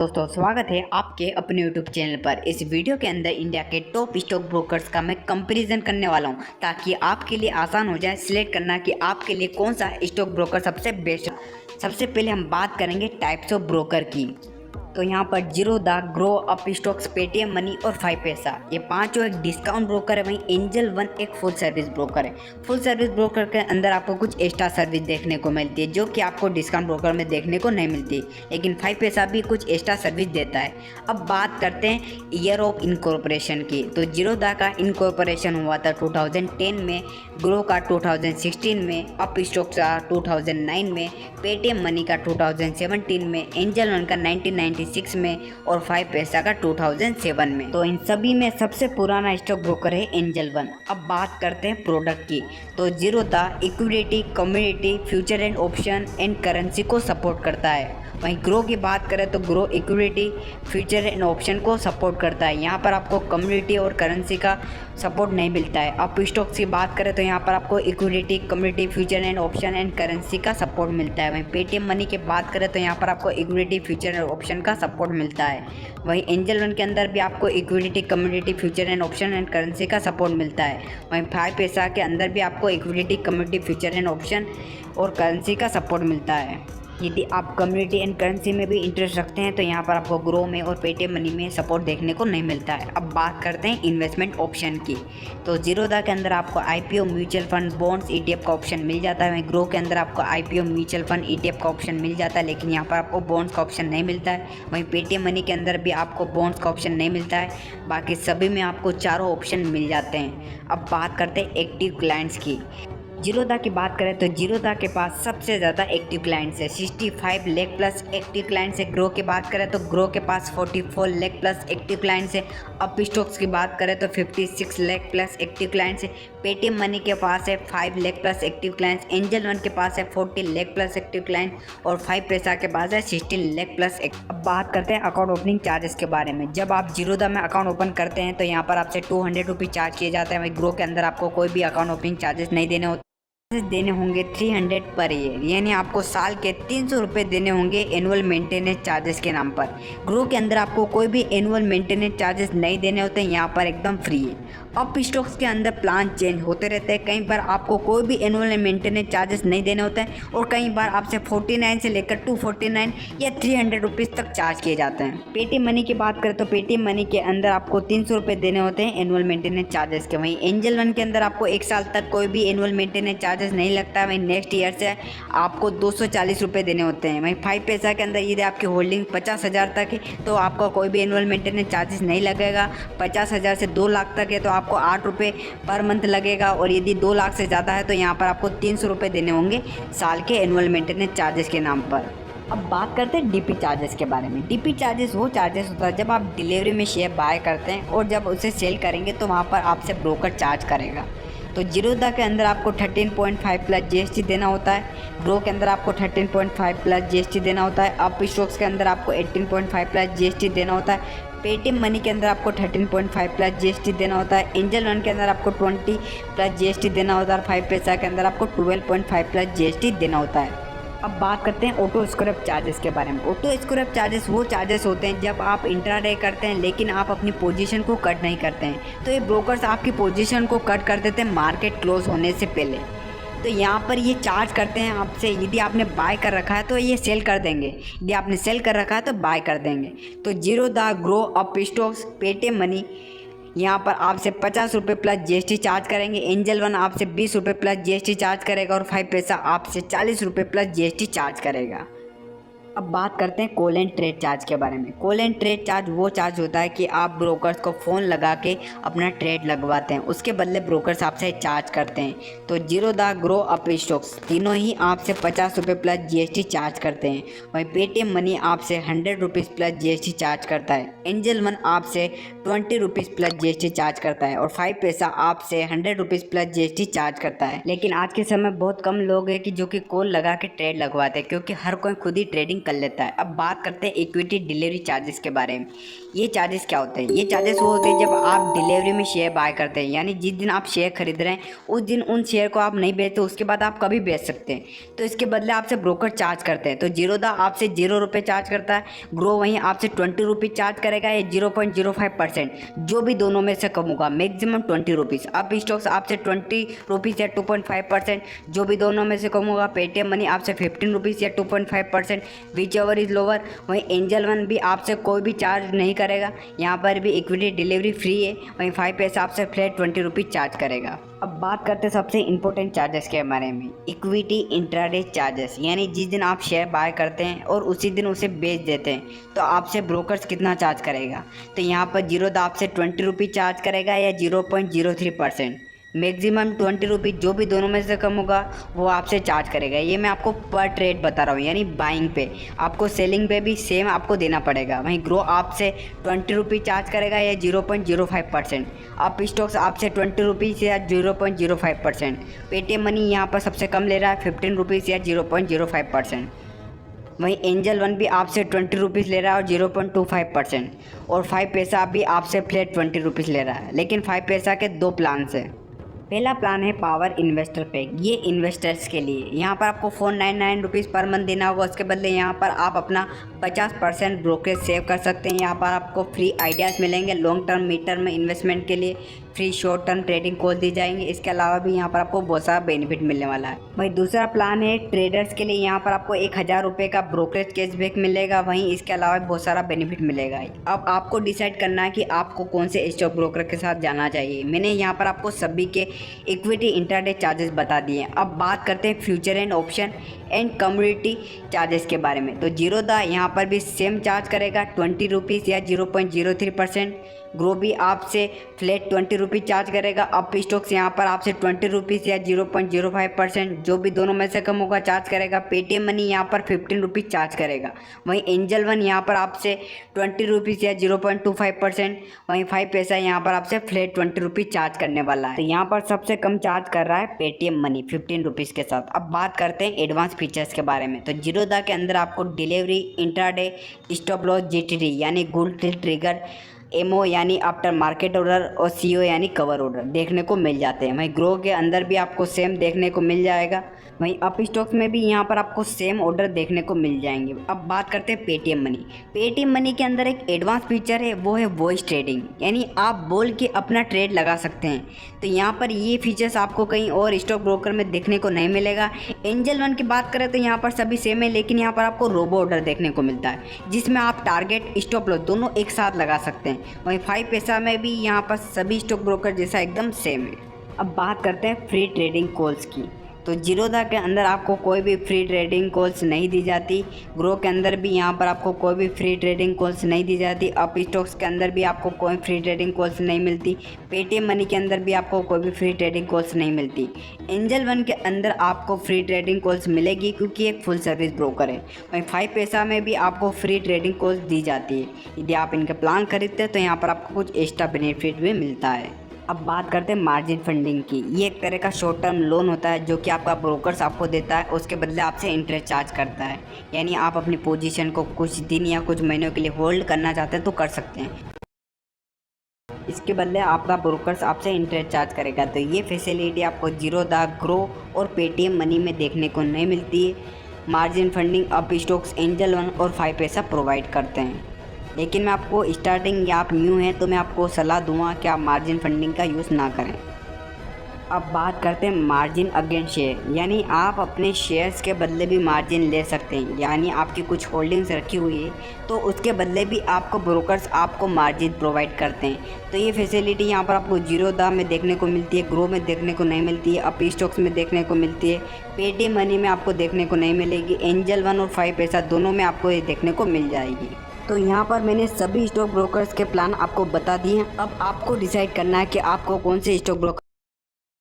दोस्तों स्वागत है आपके अपने YouTube चैनल पर। इस वीडियो के अंदर इंडिया के टॉप स्टॉक ब्रोकर्स का मैं कंपैरिजन करने वाला हूं ताकि आपके लिए आसान हो जाए सिलेक्ट करना कि आपके लिए कौन सा स्टॉक ब्रोकर सबसे बेस्ट है। सबसे पहले हम बात करेंगे टाइप्स ऑफ ब्रोकर की। तो यहाँ पर Zerodha, grow, up stocks, Paytm money और 5 पैसा, ये पांचों एक डिस्काउंट ब्रोकर है। वहीं एंजल वन एक फुल सर्विस ब्रोकर है। फुल सर्विस ब्रोकर के अंदर आपको कुछ एक्स्ट्रा सर्विस देखने को मिलती है जो कि आपको डिस्काउंट ब्रोकर में देखने को नहीं मिलती, लेकिन 5 पैसा भी कुछ एक्स्ट्रा सर्विस देता है। अब बात करते हैं ईयर ऑफ इनकॉर्पोरेशन की। तो जीरोधा का इनकॉर्पोरेशन हुआ था 2010 में, ग्रो का 2016 में, अप स्टॉक्स का 2009 में, पेटीएम मनी का 2017 में, एंजल वन का 1996 में और 5 पैसा का 2007 में। तो इन सभी में सबसे पुराना स्टॉक ब्रोकर है एंजल वन। अब बात करते हैं प्रोडक्ट की। तो Zerodha equity, commodity, future and option and currency को सपोर्ट करता है। वहीं ग्रो की बात करें तो grow equity, future and option को सपोर्ट करता है। यहाँ पर आपको कम्युनिटी और करेंसी का सपोर्ट नहीं मिलता है। अप स्टॉक्स की बात करें तो यहाँ पर आपको equity, community, future and option and currency का सपोर्ट मिलता है। वहीं पेटीएम मनी की बात करें तो यहाँ पर आपको इक्विटी, फ्यूचर एंड ऑप्शन का सपोर्ट मिलता है। वहीं एंजल वन के अंदर भी आपको equity, community, future and option and currency का सपोर्ट मिलता है। वहीं 5 पैसा के अंदर भी आपको equity, community, future and option और करेंसी का सपोर्ट मिलता है। यदि आप कम्युनिटी एंड करेंसी में भी इंटरेस्ट रखते हैं तो यहाँ पर आपको ग्रो में और पेटीएम मनी में सपोर्ट देखने को नहीं मिलता है। अब बात करते हैं इन्वेस्टमेंट ऑप्शन की। तो जीरोधा के अंदर आपको IPO, mutual fund, bonds, ETF का ऑप्शन मिल जाता है। वहीं ग्रो के अंदर आपको आईपीओ, म्यूचुअल फंड, ईटीएफ का ऑप्शन मिल जाता है, लेकिन यहाँ पर आपको बॉन्ड्स का ऑप्शन नहीं मिलता है। वहीं पेटीएम मनी के अंदर भी आपको बॉन्ड्स का ऑप्शन नहीं मिलता है। बाकी सभी में आपको चारों ऑप्शन मिल जाते हैं। अब बात करते हैं एक्टिव क्लाइंट्स की। जीरोधा की बात करें तो जीरोधा के पास सबसे ज़्यादा एक्टिव क्लाइंट्स है, 65 लाख प्लस एक्टिव क्लाइंट्स है। ग्रो की बात करें तो ग्रो के पास 44 लाख प्लस एक्टिव क्लाइंट्स है। अप स्टॉक्स की बात करें तो 56 लाख प्लस एक्टिव क्लाइंट्स है। पेटीएम मनी के पास है 5 lakh plus active clients. Angel one के पास है 40 लाख प्लस एक्टिव क्लाइंट्स और 5 पैसा के पास है 16 लाख प्लस। अब बात करते हैं अकाउंट ओपनिंग चार्जेस के बारे में। जब आप जीरोधा में अकाउंट ओपन करते हैं तो यहाँ पर आपसे 200 रुपीज़ चार्ज किए जाते हैं। वहीं ग्रो के अंदर आपको कोई भी अकाउंट ओपनिंग चार्जेस नहीं देने होंगे 300 पर ईयर, यानी आपको साल के 300 रुपये देने होंगे एनुअल मेंटेनेंस चार्जेस के नाम पर। ग्रो के अंदर आपको कोई भी एनुअल मेंटेनेंस चार्जेस नहीं देने होते हैं, यहाँ पर एकदम फ्री है। अप स्टॉक्स के अंदर प्लान चेंज होते रहते हैं, कई बार आपको कोई भी एनुअल मेंटेनेंस चार्जेस नहीं देने होते हैं और कई बार आपसे 49 से लेकर 249 या 300 रुपीज़ तक चार्ज किए जाते हैं। पेटीएम मनी की बात करें तो पेटीएम मनी के अंदर आपको 300 रुपये देने होते हैं एनुअल मेंटेनेंस चार्जेस के। वहीं एंजल वन के अंदर आपको 1 साल तक कोई भी एनुअल मेंटेनेंस चार्जेस नहीं लगता है। वहीं नेक्स्ट ईयर से आपको 240 रुपये देने होते हैं। वहीं 5 पैसा के अंदर यदि आपकी होल्डिंग 50,000 तक है तो आपको कोई भी एनुअल मेंटेनेंस चार्जेस नहीं लगेगा। 50,000 से 2 लाख तक है तो आपको 8 रुपये पर मंथ लगेगा, और यदि 2 लाख से ज़्यादा है तो यहाँ पर आपको 300 रुपये देने होंगे साल के एनुअल मेंटेनेंस चार्जेस के नाम पर। अब बात करते हैं डीपी चार्जेस के बारे में। डीपी चार्जेस वो चार्जेस होता है जब आप डिलीवरी में शेयर बाय करते हैं और जब उसे सेल करेंगे तो वहाँ पर आपसे ब्रोकर चार्ज करेगा। तो जीरोधा के अंदर आपको 13.5 प्लस जीएसटी देना होता है। ग्रो के अंदर आपको 13.5 प्लस जीएसटी देना होता है। अप स्टॉक्स के अंदर आपको 18.5 प्लस जीएसटी देना होता है। पेटीएम मनी के अंदर आपको 13.5 प्लस जीएसटी देना होता है। एंजल वन के अंदर आपको 20 प्लस जीएसटी देना होता है और 5 पैसा के अंदर आपको 12.5 प्लस जीएसटी देना होता है। अब बात करते हैं ऑटो स्क्रैप चार्जेस के बारे में। ऑटो स्क्रैप चार्जेस वो चार्जेस होते हैं जब आप इंट्राडे करते हैं लेकिन आप अपनी पोजीशन को कट नहीं करते हैं, तो ये ब्रोकर्स आपकी पोजीशन को कट कर देते हैं मार्केट क्लोज होने से पहले। तो यहाँ पर ये चार्ज करते हैं आपसे। यदि आपने बाय कर रखा है तो ये सेल कर देंगे, यदि आपने सेल कर रखा है तो बाय कर देंगे। तो Zerodha, grow, up stocks, Paytm money यहाँ पर आपसे 50 रुपये प्लस जीएसटी चार्ज करेंगे। एंजल वन आपसे 20 रुपये प्लस जीएसटी चार्ज करेगा और 5 पैसा आपसे 40 रुपये प्लस जीएसटी चार्ज करेगा। अब बात करते हैं कॉल एंड ट्रेड चार्ज के बारे में। कॉल एंड ट्रेड चार्ज वो चार्ज होता है कि आप ब्रोकर्स को फ़ोन लगा के अपना ट्रेड लगवाते हैं, उसके बदले ब्रोकर्स आपसे चार्ज करते हैं। तो जीरोधा, ग्रो, अप स्टॉक्स तीनों ही आपसे 50 रुपये प्लस जीएसटी चार्ज करते हैं। वहीं पेटीएम मनी आपसे 100 रुपीज़ प्लस जीएसटी चार्ज करता है। एंजल वन आपसे 20 रुपीज़ प्लस जीएसटी चार्ज करता है और 5 पैसा आपसे 100 रुपीज़ प्लस जीएसटी चार्ज करता है। लेकिन आज के समय बहुत कम लोग हैं कि जो कि कॉल लगा के ट्रेड लगवाते हैं, क्योंकि हर कोई खुद ही ट्रेडिंग लिंक कर लेता है। अब बात करते हैं इक्विटी डिलीवरी चार्जेस के बारे में। ये चार्जेस क्या होते हैं? ये चार्जेस वो होते हैं जब आप डिलीवरी में शेयर बाय करते हैं, यानी जिस दिन आप शेयर खरीद रहे हैं उस दिन उन शेयर को आप नहीं बेचते, उसके बाद आप कभी बेच सकते हैं। तो इसके बदले आपसे ब्रोकर चार्ज करते हैं। तो जीरोधा आपसे 0 रुपये चार्ज करता है, ग्रो वहीं आपसे 20 रुपीज़ चार्ज करेगा या 0.05%, जो भी दोनों में से कम होगा, मैक्सिमम 20 रुपीज़। अप स्टॉक्स आपसे 20 रुपीज़ या 2.5%, जो भी दोनों में से कम होगा। पेटीएम मनी आपसे 15 रुपीज़ या 2.5%, विच एवर इज़ लोअर। वहीं एंजल वन भी आपसे कोई भी चार्ज नहीं करेगा, यहाँ पर भी इक्विटी डिलीवरी फ्री है। वहीं 5 पैसा आपसे फ्लैट 20 रुपीज़ चार्ज करेगा। अब बात करते हैं सबसे इंपॉर्टेंट चार्जेस के बारे में, इक्विटी इंट्राडे चार्जेस, यानी जिस दिन आप शेयर बाय करते हैं और उसी दिन उसे बेच देते हैं तो आपसे ब्रोकर्स कितना चार्ज करेगा। तो यहाँ पर जीरोधा आपसे 20 रुपीज़ चार्ज करेगा या 0.03%, मैक्सिमम 20 रुपीज़, जो भी दोनों में से कम होगा वो आपसे चार्ज करेगा। ये मैं आपको पर ट्रेड बता रहा हूँ, यानी बाइंग पे। आपको सेलिंग पे भी सेम आपको देना पड़ेगा। वहीं ग्रो आपसे 20 रुपीज़ चार्ज करेगा या 0.05%, अप स्टॉक्स आपसे 20 रुपीज़ या 0.05%। पेटीएम मनी यहाँ पर सबसे कम ले रहा है 15 रुपीज़ या 0.05%। वहीं एंजल वन भी आपसे 20 रुपीज़ ले रहा है और 0.25%, और 5 पैसा भी आपसे फ्लैट 20 रुपीज़ ले रहा है। लेकिन 5 पैसा के 2 प्लान है। पहला प्लान है पावर इन्वेस्टर पैक, ये इन्वेस्टर्स के लिए। यहाँ पर आपको 499 रुपीज़ पर मंथ देना होगा, उसके बदले यहाँ पर आप अपना 50% ब्रोकरेज सेव कर सकते हैं। यहाँ पर आपको फ्री आइडियाज़ मिलेंगे लॉन्ग टर्म मिड टर्म में इन्वेस्टमेंट के लिए, free short term trading call दी जाएंगे। इसके अलावा भी यहाँ पर आपको बहुत सारा बेनिफिट मिलने वाला है। वहीं दूसरा प्लान है ट्रेडर्स के लिए, यहाँ पर आपको 1000 रुपये का ब्रोकरेज कैशबैक मिलेगा। वहीं इसके अलावा बहुत सारा बेनिफिट मिलेगा। अब आपको डिसाइड करना है कि आपको कौन से स्टॉक ब्रोकर के साथ जाना चाहिए। मैंने यहाँ पर आपको सभी के इक्विटी इंट्राडे चार्जेस बता दिए हैं। अब बात करते हैं future and option and community charges के बारे में। तो जीरोधा यहाँ पर भी सेम चार्ज करेगा 20 रुपीज़ या 0.03%। ग्रो भी आपसे फ्लैट 20 रुपीज़ चार्ज करेगा। अप स्टॉक्स यहाँ पर आपसे 20 रुपीज़ या 0.05%, जो भी दोनों में से कम होगा चार्ज करेगा। पेटीएम मनी यहाँ पर 15 रुपीज़ चार्ज करेगा। वहीं एंजल वन यहाँ पर आपसे 20 रुपीज़ या 0.25%। वहीं 5 पैसा यहाँ पर आपसे फ्लैट 20 रुपीज़ चार्ज करने वाला है। तो यहाँ पर सबसे कम चार्ज कर रहा है पेटीएम मनी 15 रुपीज़ के साथ। अब बात करते हैं एडवांस फीचर्स के बारे में। तो जीरोधा के अंदर आपको delivery, intraday, stop loss, GTD यानी गोल्ड ट्रिगर, एमओ यानी आफ्टर मार्केट ऑर्डर, और सीओ यानी कवर ऑर्डर देखने को मिल जाते हैं। वहीं ग्रो के अंदर भी आपको सेम देखने को मिल जाएगा। वहीं अप स्टॉक्स में भी यहाँ पर आपको सेम ऑर्डर देखने को मिल जाएंगे। अब बात करते हैं पेटीएम मनी। पेटीएम मनी के अंदर एक एडवांस फीचर है, वो है वॉइस ट्रेडिंग, यानी आप बोल के अपना ट्रेड लगा सकते हैं। तो यहाँ पर ये फीचर्स आपको कहीं और स्टॉक ब्रोकर में देखने को नहीं मिलेगा। एंजल वन की बात करें तो यहाँ पर सभी सेम है, लेकिन यहाँ पर आपको रोबो ऑर्डर देखने को मिलता है, जिसमें आप टारगेट, स्टॉप लॉस दोनों एक साथ लगा सकते हैं। वहीं 5 पैसा में भी यहाँ पर सभी स्टॉक ब्रोकर जैसा एकदम सेम है। अब बात करते हैं फ्री ट्रेडिंग कॉल्स की। तो जीरोधा के अंदर आपको कोई भी फ्री ट्रेडिंग कॉल्स नहीं दी जाती। ग्रो के अंदर भी यहाँ पर आपको कोई भी फ्री ट्रेडिंग कॉल्स नहीं दी जाती। अप स्टॉक्स के अंदर भी आपको कोई फ्री ट्रेडिंग कॉल्स नहीं मिलती। पेटीएम मनी के अंदर भी आपको कोई भी फ्री ट्रेडिंग कॉल्स नहीं मिलती। एंजल वन के अंदर आपको फ्री ट्रेडिंग कॉल्स मिलेगी, क्योंकि एक फुल सर्विस ब्रोकर है। वहीं 5 पैसा में भी आपको फ्री ट्रेडिंग कॉल्स दी जाती है। यदि आप इनके प्लान खरीदते हैं तो यहाँ पर आपको कुछ एक्स्ट्रा बेनिफिट भी मिलता है। अब बात करते हैं मार्जिन फंडिंग की। ये एक तरह का शॉर्ट टर्म लोन होता है जो कि आपका ब्रोकर्स आपको देता है, उसके बदले आपसे इंटरेस्ट चार्ज करता है। यानी आप अपनी पोजीशन को कुछ दिन या कुछ महीनों के लिए होल्ड करना चाहते हैं तो कर सकते हैं, इसके बदले आपका ब्रोकर्स आपसे इंटरेस्ट चार्ज करेगा। तो ये फैसिलिटी आपको जीरोधा, ग्रो और पेटीएम मनी में देखने को नहीं मिलती है। Margin funding up stocks, angel one और 5 पैसा प्रोवाइड करते हैं। लेकिन मैं आपको स्टार्टिंग या आप न्यू हैं तो मैं आपको सलाह दूंगा कि आप मार्जिन फंडिंग का यूज़ ना करें। अब बात करते हैं मार्जिन अगेंस्ट शेयर, यानी आप अपने शेयर्स के बदले भी मार्जिन ले सकते हैं। यानी आपकी कुछ होल्डिंग्स रखी हुई है तो उसके बदले भी आपको ब्रोकर्स आपको मार्जिन प्रोवाइड करते हैं। तो ये फैसिलिटी यहाँ पर आपको जीरोधा में देखने को मिलती है, ग्रो में देखने को नहीं मिलती है, अप स्टॉक्स में देखने को मिलती है, पेटीएम मनी में आपको देखने को नहीं मिलेगी। एंजल वन और 5 पैसा दोनों में आपको ये देखने को मिल जाएगी। तो यहाँ पर मैंने सभी स्टॉक ब्रोकर्स के प्लान आपको बता दिए हैं। अब आपको डिसाइड करना है कि आपको कौन से स्टॉक ब्रोकर